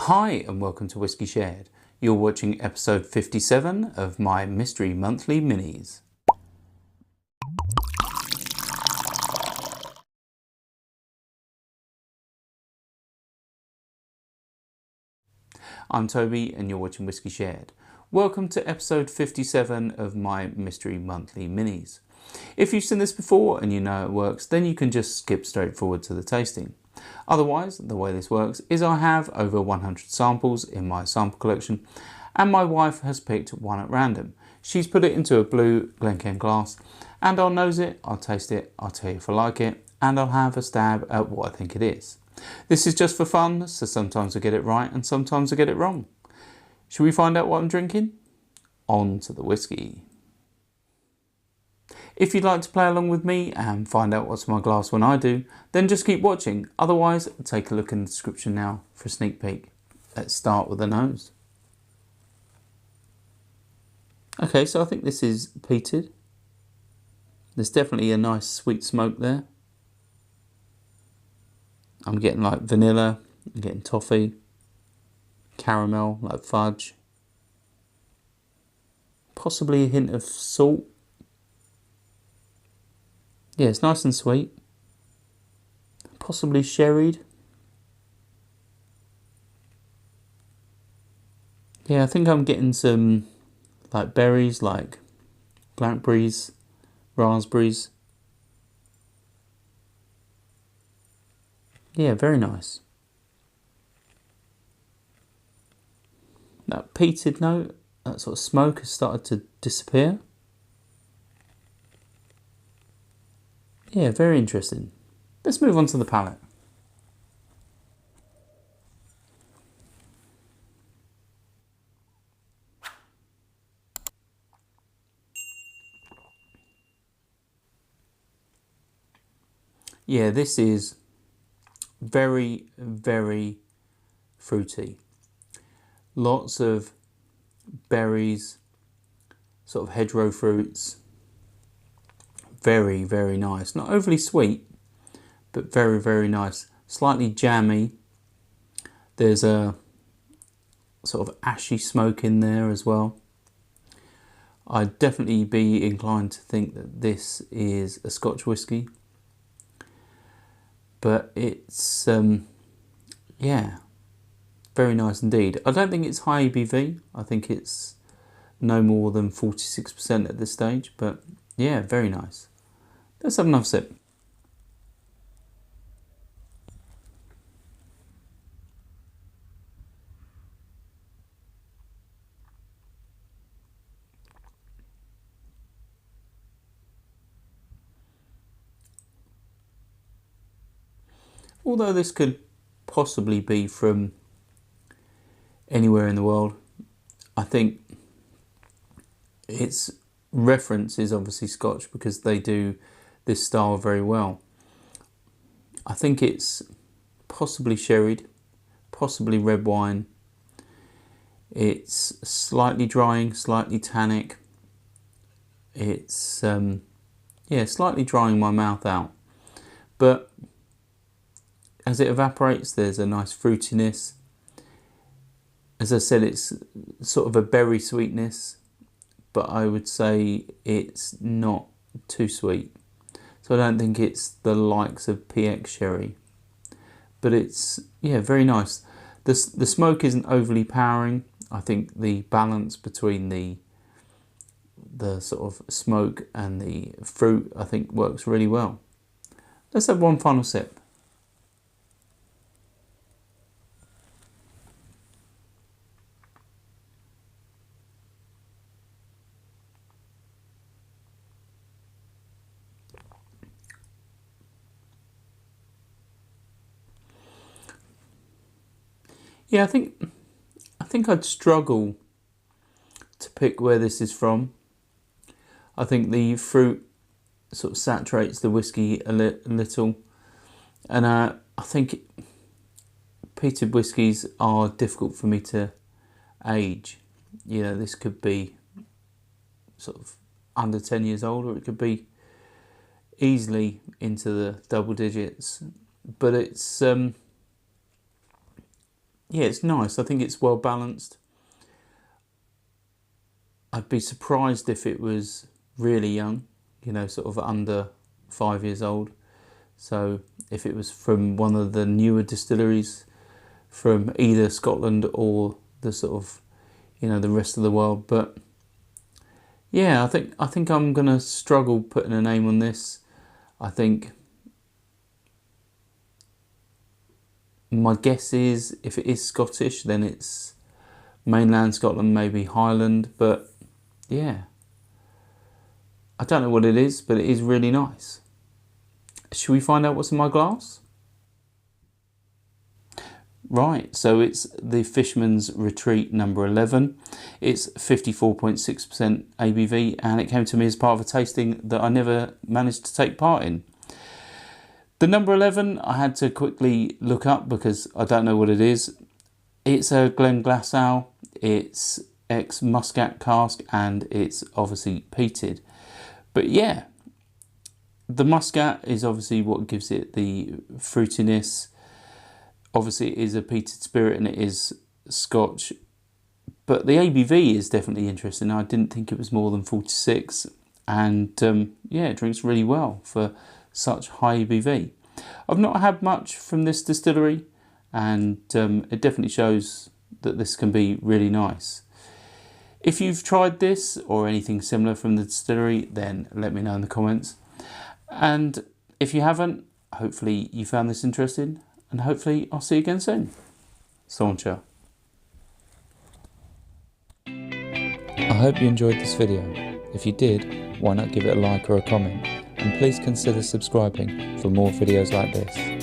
Hi and welcome to Whisky Shared. You're watching episode 57 of my Mystery Monthly Minis. I'm Toby and you're watching Whisky Shared. Welcome to episode 57 of my Mystery Monthly Minis. If you've seen this before and you know it works, then you can just skip straight forward to the tasting. Otherwise, the way this works is I have over 100 samples in my sample collection and my wife has picked one at random. She's put it into a blue Glencairn glass and I'll nose it, I'll taste it, I'll tell you if I like it, and I'll have a stab at what I think it is. This is just for fun, so sometimes I get it right and sometimes I get it wrong. Should we find out what I'm drinking? On to the whiskey. If you'd like to play along with me and find out what's in my glass when I do, then just keep watching. Otherwise, take a look in the description now for a sneak peek. Let's start with the nose. Okay, so I think this is peated. There's definitely a nice sweet smoke there. I'm getting like vanilla, I'm getting toffee, caramel, like fudge. Possibly a hint of salt. Yeah, it's nice and sweet. Possibly sherried. Yeah, I think I'm getting some like berries, like blackberries, raspberries. Yeah, very nice. That peated note, that sort of smoke has started to disappear. Yeah, very interesting. Let's move on to the palate. Yeah, this is very, very fruity. Lots of berries, sort of hedgerow fruits. Very, very nice. Not overly sweet, but very, very nice. Slightly jammy. There's a sort of ashy smoke in there as well. I'd definitely be inclined to think that this is a Scotch whisky. But it's, yeah, very nice indeed. I don't think it's high ABV. I think it's no more than 46% at this stage. But yeah, very nice. Let's have another sip. Although this could possibly be from anywhere in the world, I think its reference is obviously Scotch because they do this style very well. I think it's possibly sherried, possibly red wine. It's slightly drying, slightly tannic. It's yeah, slightly drying my mouth out, but as it evaporates there's a nice fruitiness. As I said, it's sort of a berry sweetness, but I would say it's not too sweet. So I don't think it's the likes of PX sherry, but it's, yeah, very nice. The smoke isn't overly powering. I think the balance between the sort of smoke and the fruit, I think, works really well. Let's have one final sip. Yeah, I think I'd struggle to pick where this is from. I think the fruit sort of saturates the whiskey a little, and I think peated whiskies are difficult for me to age. You know, this could be sort of under 10 years old, or it could be easily into the double digits. But it's yeah, it's nice. I think it's well balanced. I'd be surprised if it was really young, sort of under 5 years old. So if it was from one of the newer distilleries from either Scotland or the sort of, the rest of the world. But yeah, I think I'm gonna struggle putting a name on this. I think my guess is if it is Scottish, then it's mainland Scotland, maybe Highland. But yeah, I don't know what it is, but it is really nice. Should we find out what's in my glass? Right, so it's the Fisherman's Retreat number 11. It's 54.6% ABV, and it came to me as part of a tasting that I never managed to take part in. The number 11 I had to quickly look up because I don't know what it is. It's a Glencairn, it's ex-Muscat cask, and it's obviously peated. But yeah, the Muscat is obviously what gives it the fruitiness. Obviously it is a peated spirit and it is Scotch, but the ABV is definitely interesting. I didn't think it was more than 46, and yeah, it drinks really well for such high ABV. I've not had much from this distillery, and it definitely shows that this can be really nice. If you've tried this or anything similar from the distillery, then let me know in the comments. And if you haven't, hopefully you found this interesting, and hopefully I'll see you again soon. Sauncha. I hope you enjoyed this video. If you did, why not give it a like or a comment, and please consider subscribing for more videos like this.